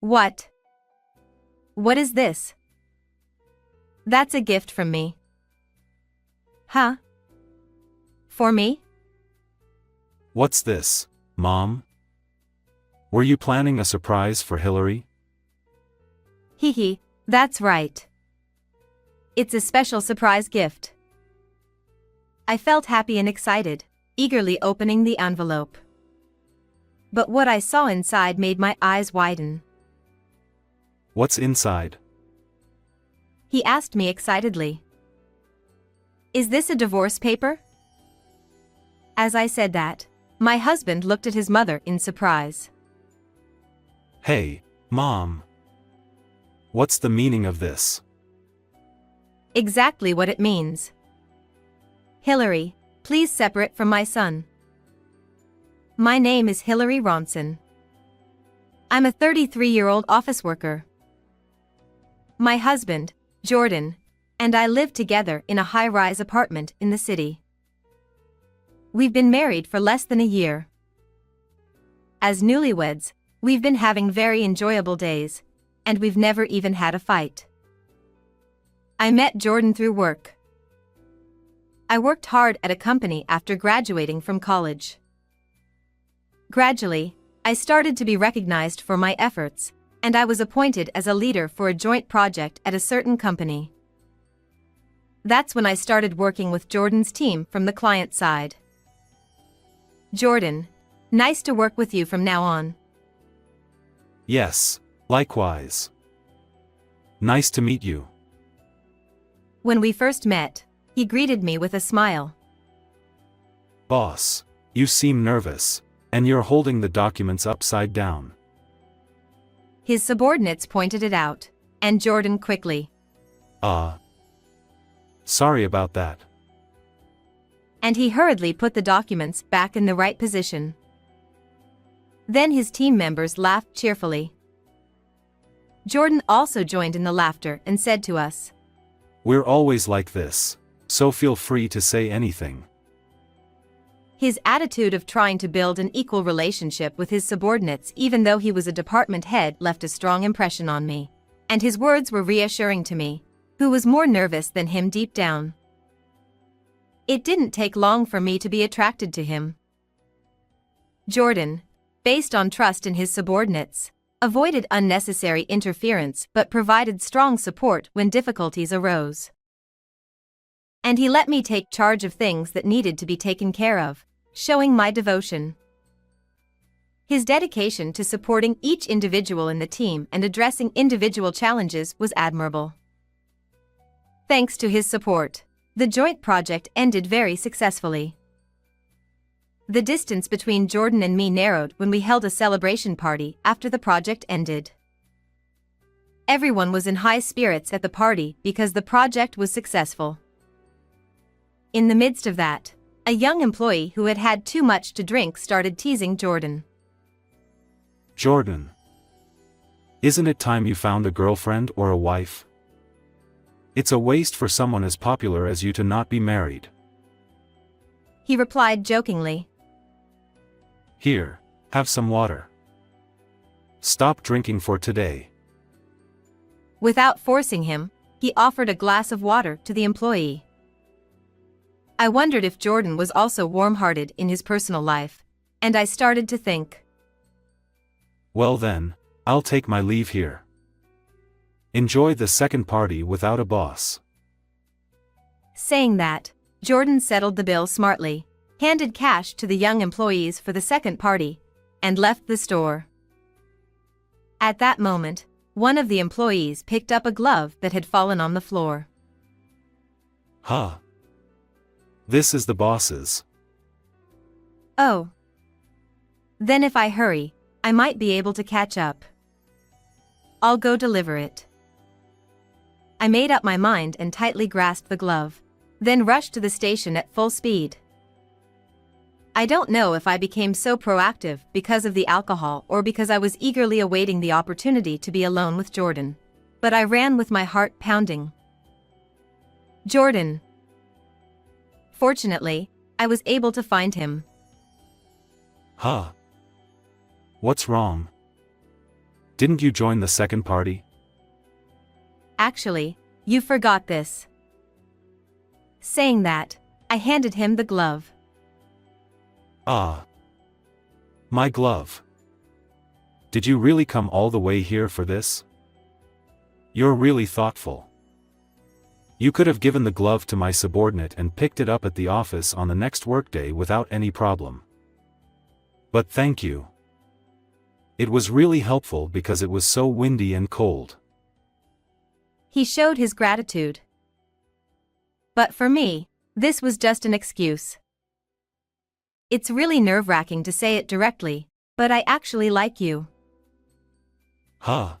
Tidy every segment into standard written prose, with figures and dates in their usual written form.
What? What is this? That's a gift from me. Huh? For me? What's this, Mom? Were you planning a surprise for Hillary? Hee, that's right. It's a special surprise gift. I felt happy and excited, eagerly opening the envelope. But what I saw inside made my eyes widen. What's inside? He asked me excitedly. Is this a divorce paper? As I said that, my husband looked at his mother in surprise. Hey, Mom. What's the meaning of this? Exactly what it means. Hillary, please separate from my son. My name is Hillary Ronson. I'm a 33-year-old office worker. My husband, Jordan, and I live together in a high-rise apartment in the city. We've been married for less than a year. As newlyweds, we've been having very enjoyable days, and we've never even had a fight. I met Jordan through work. I worked hard at a company after graduating from college. Gradually, I started to be recognized for my efforts, and I was appointed as a leader for a joint project at a certain company. That's when I started working with Jordan's team from the client side. Jordan, nice to work with you from now on. Yes, likewise. Nice to meet you. When we first met, he greeted me with a smile. Boss, you seem nervous, and you're holding the documents upside down. His subordinates pointed it out, and Jordan quickly. Sorry about that. And he hurriedly put the documents back in the right position. Then his team members laughed cheerfully. Jordan also joined in the laughter and said to us, We're always like this, so feel free to say anything. His attitude of trying to build an equal relationship with his subordinates even though he was a department head left a strong impression on me. And his words were reassuring to me, who was more nervous than him deep down. It didn't take long for me to be attracted to him. Jordan, based on trust in his subordinates, avoided unnecessary interference but provided strong support when difficulties arose. And he let me take charge of things that needed to be taken care of, showing my devotion. His dedication to supporting each individual in the team and addressing individual challenges was admirable. Thanks to his support, the joint project ended very successfully. The distance between Jordan and me narrowed when we held a celebration party after the project ended. Everyone was in high spirits at the party because the project was successful. In the midst of that, a young employee who had had too much to drink started teasing Jordan. Jordan, isn't it time you found a girlfriend or a wife? It's a waste for someone as popular as you to not be married. He replied jokingly. Here, have some water. Stop drinking for today. Without forcing him, he offered a glass of water to the employee. I wondered if Jordan was also warm-hearted in his personal life, and I started to think. Well then, I'll take my leave here. Enjoy the second party without a boss. Saying that, Jordan settled the bill smartly, handed cash to the young employees for the second party, and left the store. At that moment, one of the employees picked up a glove that had fallen on the floor. Huh. This is the boss's. Oh. Then if I hurry, I might be able to catch up. I'll go deliver it. I made up my mind and tightly grasped the glove, then rushed to the station at full speed. I don't know if I became so proactive because of the alcohol or because I was eagerly awaiting the opportunity to be alone with Jordan, but I ran with my heart pounding. Jordan. Fortunately, I was able to find him. Huh? What's wrong? Didn't you join the second party? Actually, you forgot this. Saying that, I handed him the glove. Ah. My glove. Did you really come all the way here for this? You're really thoughtful. You could have given the glove to my subordinate and picked it up at the office on the next workday without any problem. But thank you. It was really helpful because it was so windy and cold. He showed his gratitude. But for me, this was just an excuse. It's really nerve-wracking to say it directly, but I actually like you. Huh.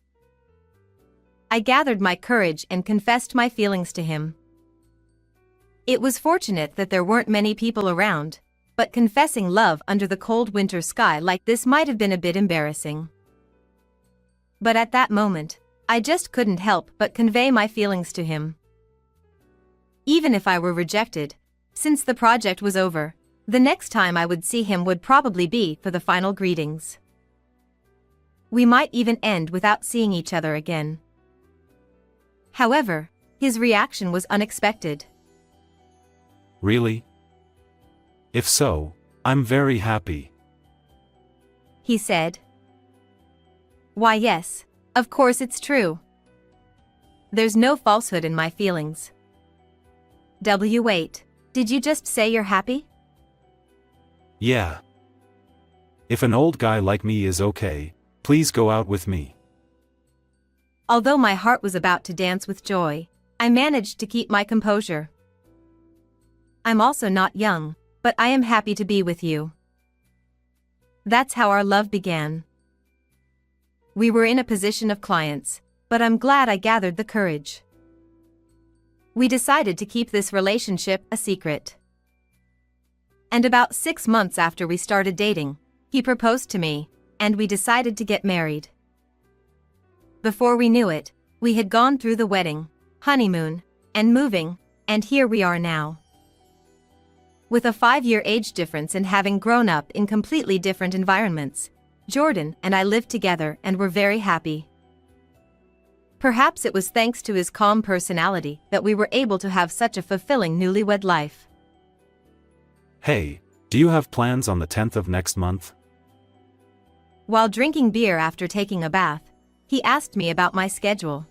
I gathered my courage and confessed my feelings to him. It was fortunate that there weren't many people around, but confessing love under the cold winter sky like this might have been a bit embarrassing. But at that moment, I just couldn't help but convey my feelings to him. Even if I were rejected, since the project was over, the next time I would see him would probably be for the final greetings. We might even end without seeing each other again. However, his reaction was unexpected. Really? If so, I'm very happy. He said. Why yes, of course it's true. There's no falsehood in my feelings. Wait, did you just say you're happy? Yeah. If an old guy like me is okay, please go out with me. Although my heart was about to dance with joy, I managed to keep my composure. I'm also not young, but I am happy to be with you. That's how our love began. We were in a position of clients, but I'm glad I gathered the courage. We decided to keep this relationship a secret. And about 6 months after we started dating, he proposed to me, and we decided to get married. Before we knew it, we had gone through the wedding, honeymoon, and moving, and here we are now. With a 5-year age difference and having grown up in completely different environments, Jordan and I lived together and were very happy. Perhaps it was thanks to his calm personality that we were able to have such a fulfilling newlywed life. Hey, do you have plans on the 10th of next month? While drinking beer after taking a bath, he asked me about my schedule.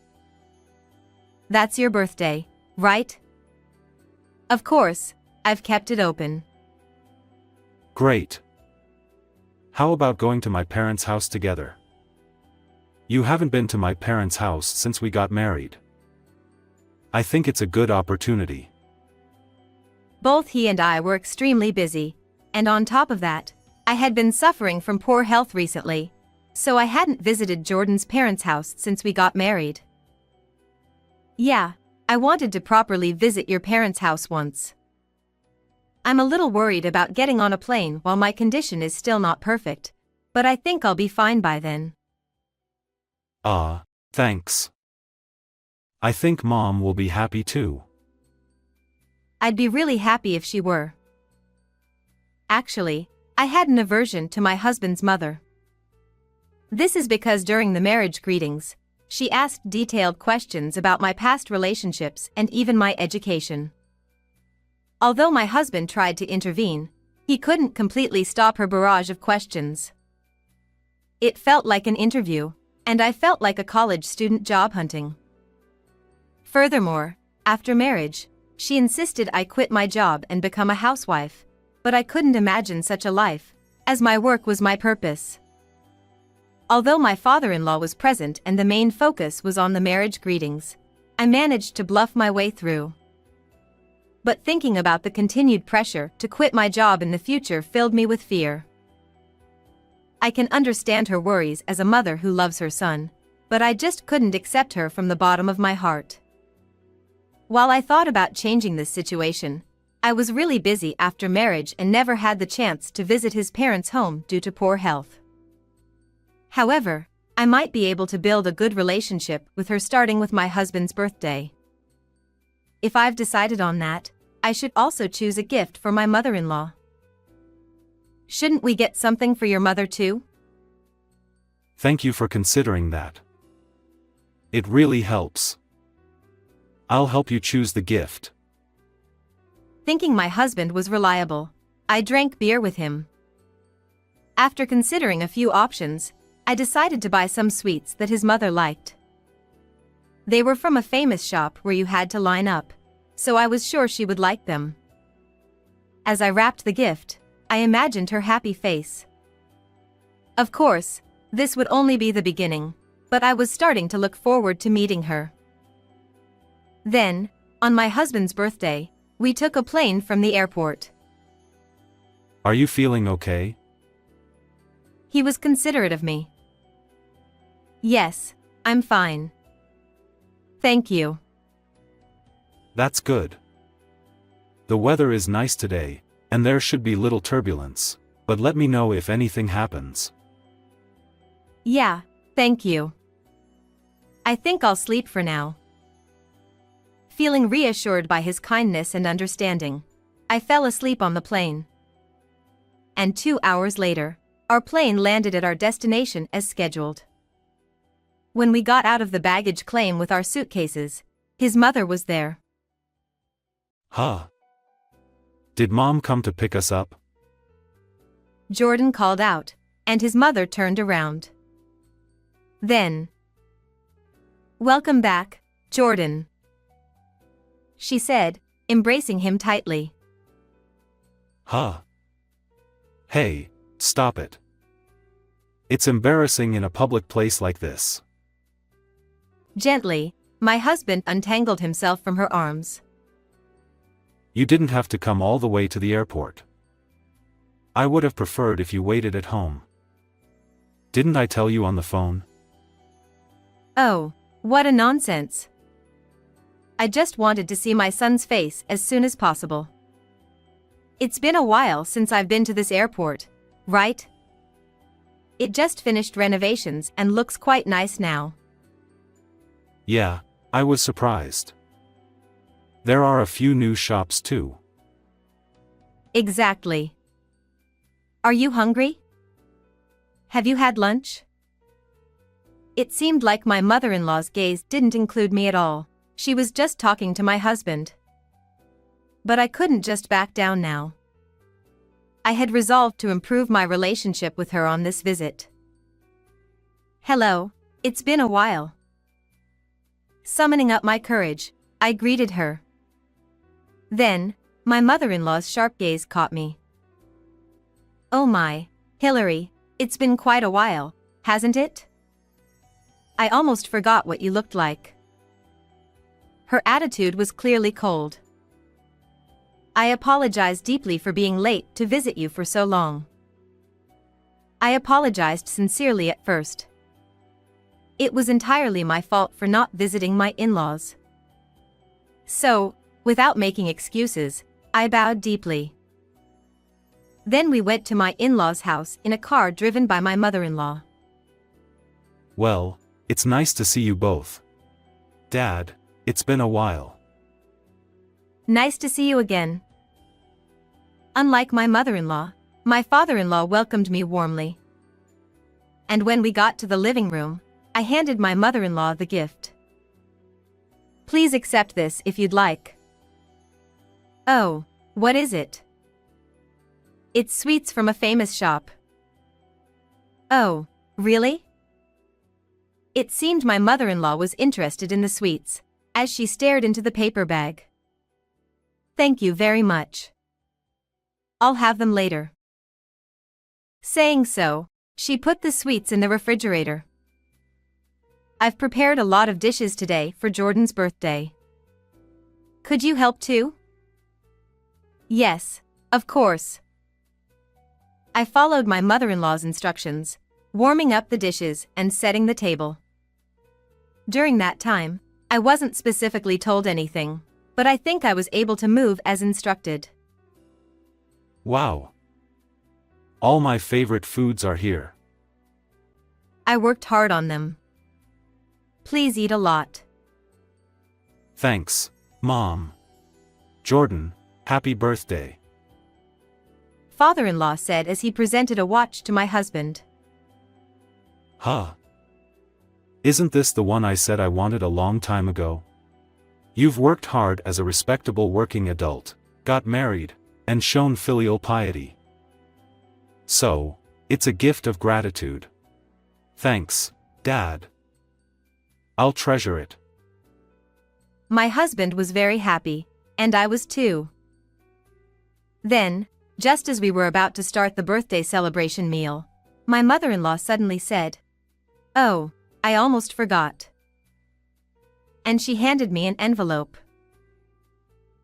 That's your birthday, right? Of course, I've kept it open. Great. How about going to my parents' house together? You haven't been to my parents' house since we got married. I think it's a good opportunity. Both he and I were extremely busy, and on top of that, I had been suffering from poor health recently, so I hadn't visited Jordan's parents' house since we got married. Yeah, I wanted to properly visit your parents' house once. I'm a little worried about getting on a plane while my condition is still not perfect, but I think I'll be fine by then. Ah, thanks. I think Mom will be happy too. I'd be really happy if she were. Actually, I had an aversion to my husband's mother. This is because during the marriage greetings, she asked detailed questions about my past relationships and even my education. Although my husband tried to intervene, he couldn't completely stop her barrage of questions. It felt like an interview, and I felt like a college student job hunting. Furthermore, after marriage, she insisted I quit my job and become a housewife, but I couldn't imagine such a life, as my work was my purpose. Although my father-in-law was present and the main focus was on the marriage greetings, I managed to bluff my way through. But thinking about the continued pressure to quit my job in the future filled me with fear. I can understand her worries as a mother who loves her son, but I just couldn't accept her from the bottom of my heart. While I thought about changing this situation, I was really busy after marriage and never had the chance to visit his parents' home due to poor health. However, I might be able to build a good relationship with her starting with my husband's birthday. If I've decided on that, I should also choose a gift for my mother-in-law. Shouldn't we get something for your mother too? Thank you for considering that. It really helps. I'll help you choose the gift. Thinking my husband was reliable, I drank beer with him. After considering a few options, I decided to buy some sweets that his mother liked. They were from a famous shop where you had to line up, so I was sure she would like them. As I wrapped the gift, I imagined her happy face. Of course, this would only be the beginning, but I was starting to look forward to meeting her. Then, on my husband's birthday, we took a plane from the airport. Are you feeling okay? He was considerate of me. Yes, I'm fine. Thank you. That's good. The weather is nice today, and there should be little turbulence, but let me know if anything happens. Yeah, thank you. I think I'll sleep for now. Feeling reassured by his kindness and understanding, I fell asleep on the plane. And 2 hours later, our plane landed at our destination as scheduled. When we got out of the baggage claim with our suitcases, his mother was there. Huh? Did Mom come to pick us up? Jordan called out, and his mother turned around. Then, "Welcome back, Jordan," she said, embracing him tightly. Huh? Hey, stop it. It's embarrassing in a public place like this. Gently, my husband untangled himself from her arms. You didn't have to come all the way to the airport. I would have preferred if you waited at home. Didn't I tell you on the phone? Oh, what a nonsense. I just wanted to see my son's face as soon as possible. It's been a while since I've been to this airport, right? It just finished renovations and looks quite nice now. Yeah, I was surprised. There are a few new shops too. Exactly. Are you hungry? Have you had lunch? It seemed like my mother-in-law's gaze didn't include me at all. She was just talking to my husband. But I couldn't just back down now. I had resolved to improve my relationship with her on this visit. "Hello, it's been a while." Summoning up my courage, I greeted her. Then, my mother-in-law's sharp gaze caught me. "Oh my, Hillary, it's been quite a while, hasn't it? I almost forgot what you looked like." Her attitude was clearly cold. "I apologize deeply for being late to visit you for so long." I apologized sincerely at first. It was entirely my fault for not visiting my in-laws. So, without making excuses, I bowed deeply. Then we went to my in-laws' house in a car driven by my mother-in-law. Well, it's nice to see you both. Dad, it's been a while. Nice to see you again. Unlike my mother-in-law, my father-in-law welcomed me warmly. And when we got to the living room, I handed my mother-in-law the gift. "Please accept this if you'd like." "Oh, what is it?" "It's sweets from a famous shop." "Oh, really?" It seemed my mother-in-law was interested in the sweets, as she stared into the paper bag. "Thank you very much. I'll have them later." Saying so, she put the sweets in the refrigerator. "I've prepared a lot of dishes today for Jordan's birthday. Could you help too?" "Yes, of course." I followed my mother-in-law's instructions, warming up the dishes and setting the table. During that time, I wasn't specifically told anything, but I think I was able to move as instructed. Wow. All my favorite foods are here. I worked hard on them. Please eat a lot. Thanks, Mom. Jordan, happy birthday. Father-in-law said as he presented a watch to my husband. Huh? Isn't this the one I said I wanted a long time ago? You've worked hard as a respectable working adult, got married, and shown filial piety. So, it's a gift of gratitude. Thanks, Dad. I'll treasure it. My husband was very happy, and I was too. Then, just as we were about to start the birthday celebration meal, my mother-in-law suddenly said, "Oh, I almost forgot." And she handed me an envelope.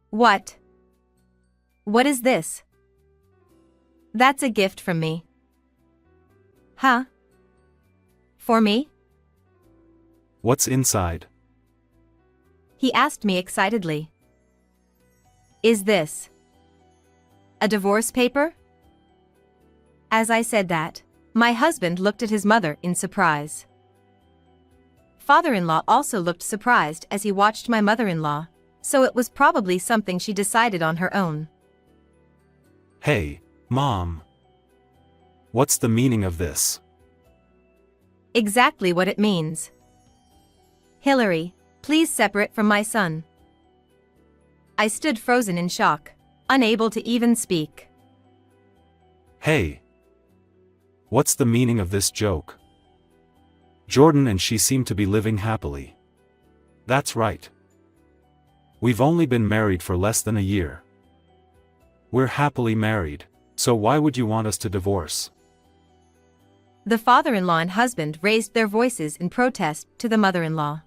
What? What is this? That's a gift from me. Huh? For me? What's inside? He asked me excitedly. Is this a divorce paper? As I said that, my husband looked at his mother in surprise. Father-in-law also looked surprised as he watched my mother-in-law, so it was probably something she decided on her own. Hey, Mom. What's the meaning of this? Exactly what it means. Hillary, please separate from my son. I stood frozen in shock, unable to even speak. Hey. What's the meaning of this joke? Jordan and she seem to be living happily. That's right. We've only been married for less than a year. We're happily married, so why would you want us to divorce? The father-in-law and husband raised their voices in protest to the mother-in-law.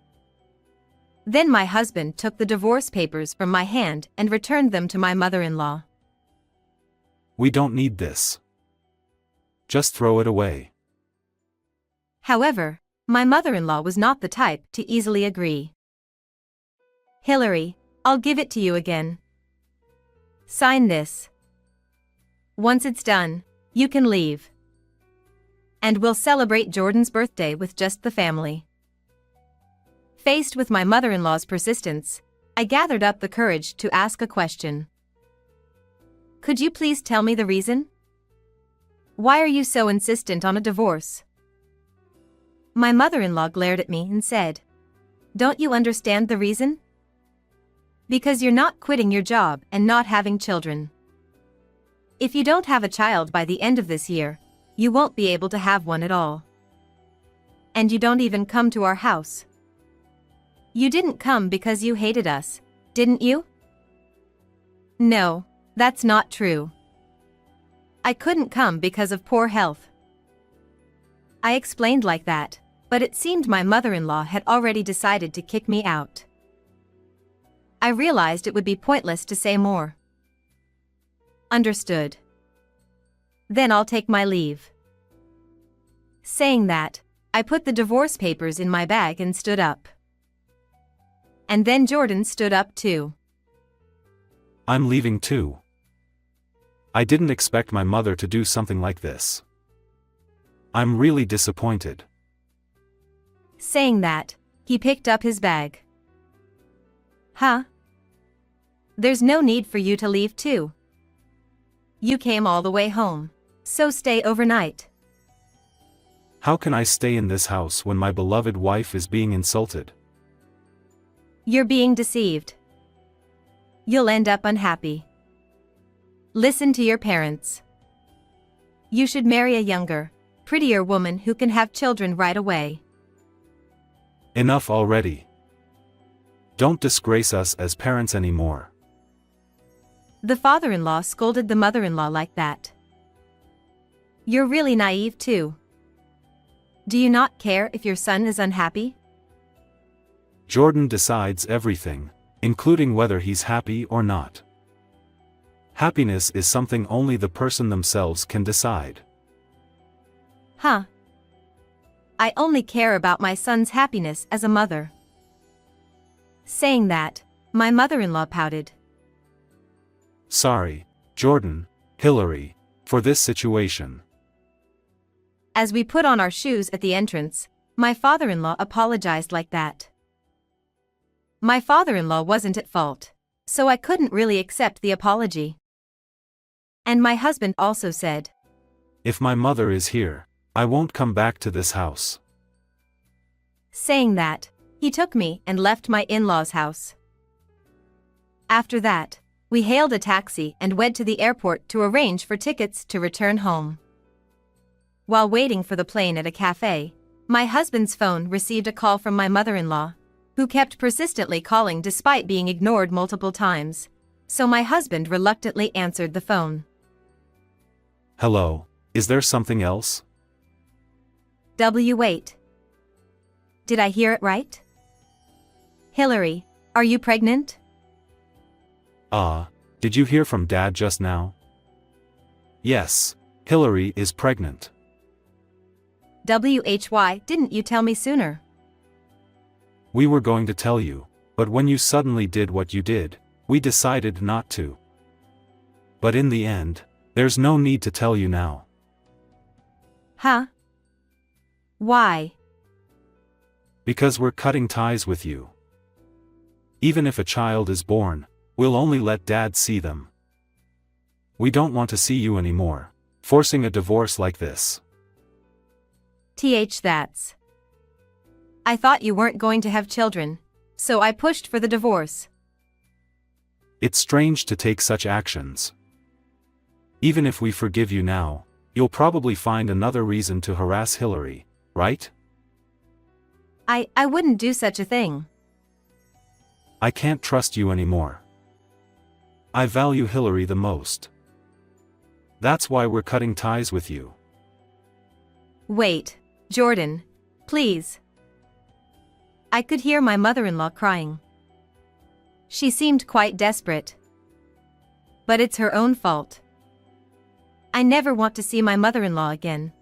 Then my husband took the divorce papers from my hand and returned them to my mother-in-law. We don't need this. Just throw it away. However, my mother-in-law was not the type to easily agree. Hillary, I'll give it to you again. Sign this. Once it's done, you can leave. And we'll celebrate Jordan's birthday with just the family. Faced with my mother-in-law's persistence, I gathered up the courage to ask a question. Could you please tell me the reason? Why are you so insistent on a divorce? My mother-in-law glared at me and said, "Don't you understand the reason? Because you're not quitting your job and not having children. If you don't have a child by the end of this year, you won't be able to have one at all. And you don't even come to our house. You didn't come because you hated us, didn't you?" No, that's not true. I couldn't come because of poor health. I explained like that, but it seemed my mother-in-law had already decided to kick me out. I realized it would be pointless to say more. Understood. Then I'll take my leave. Saying that, I put the divorce papers in my bag and stood up. And then Jordan stood up too. I'm leaving too. I didn't expect my mother to do something like this. I'm really disappointed. Saying that, he picked up his bag. Huh? There's no need for you to leave too. You came all the way home, so stay overnight. How can I stay in this house when my beloved wife is being insulted? You're being deceived. You'll end up unhappy. Listen to your parents. You should marry a younger, prettier woman who can have children right away. Enough already. Don't disgrace us as parents anymore. The father-in-law scolded the mother-in-law like that. You're really naive too. Do you not care if your son is unhappy? Jordan decides everything, including whether he's happy or not. Happiness is something only the person themselves can decide. Huh? I only care about my son's happiness as a mother. Saying that, my mother-in-law pouted. Sorry, Jordan, Hillary, for this situation. As we put on our shoes at the entrance, my father-in-law apologized like that. My father-in-law wasn't at fault, so I couldn't really accept the apology. And my husband also said, If my mother is here, I won't come back to this house. Saying that, he took me and left my in-laws' house. After that, we hailed a taxi and went to the airport to arrange for tickets to return home. While waiting for the plane at a cafe, my husband's phone received a call from my mother-in-law, who kept persistently calling despite being ignored multiple times, so my husband reluctantly answered the phone. Hello, is there something else? Wait. Did I hear it right? Hillary, are you pregnant? Did you hear from Dad just now? Yes, Hillary is pregnant. Why didn't you tell me sooner? We were going to tell you, but when you suddenly did what you did, we decided not to. But in the end, there's no need to tell you now. Huh? Why? Because we're cutting ties with you. Even if a child is born, we'll only let Dad see them. We don't want to see you anymore, forcing a divorce like this. That's. I thought you weren't going to have children, so I pushed for the divorce. It's strange to take such actions. Even if we forgive you now, you'll probably find another reason to harass Hillary, right? I wouldn't do such a thing. I can't trust you anymore. I value Hillary the most. That's why we're cutting ties with you. Wait, Jordan, please. I could hear my mother-in-law crying. She seemed quite desperate. But it's her own fault. I never want to see my mother-in-law again.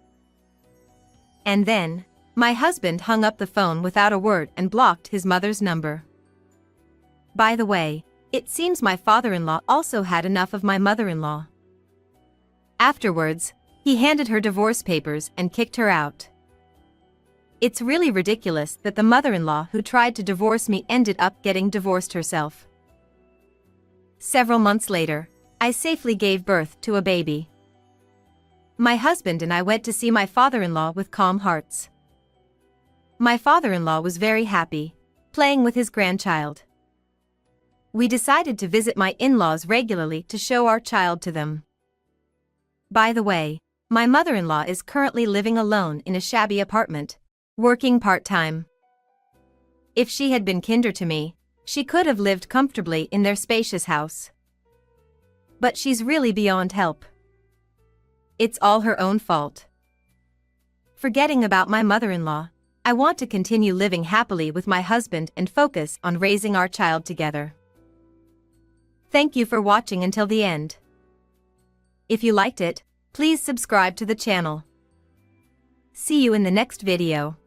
And then, my husband hung up the phone without a word and blocked his mother's number. By the way, it seems my father-in-law also had enough of my mother-in-law. Afterwards, he handed her divorce papers and kicked her out. It's really ridiculous that the mother-in-law who tried to divorce me ended up getting divorced herself. Several months later, I safely gave birth to a baby. My husband and I went to see my father-in-law with calm hearts. My father-in-law was very happy, playing with his grandchild. We decided to visit my in-laws regularly to show our child to them. By the way, my mother-in-law is currently living alone in a shabby apartment, working part-time. If she had been kinder to me, she could have lived comfortably in their spacious house. But she's really beyond help. It's all her own fault. Forgetting about my mother-in-law, I want to continue living happily with my husband and focus on raising our child together. Thank you for watching until the end. If you liked it, please subscribe to the channel. See you in the next video.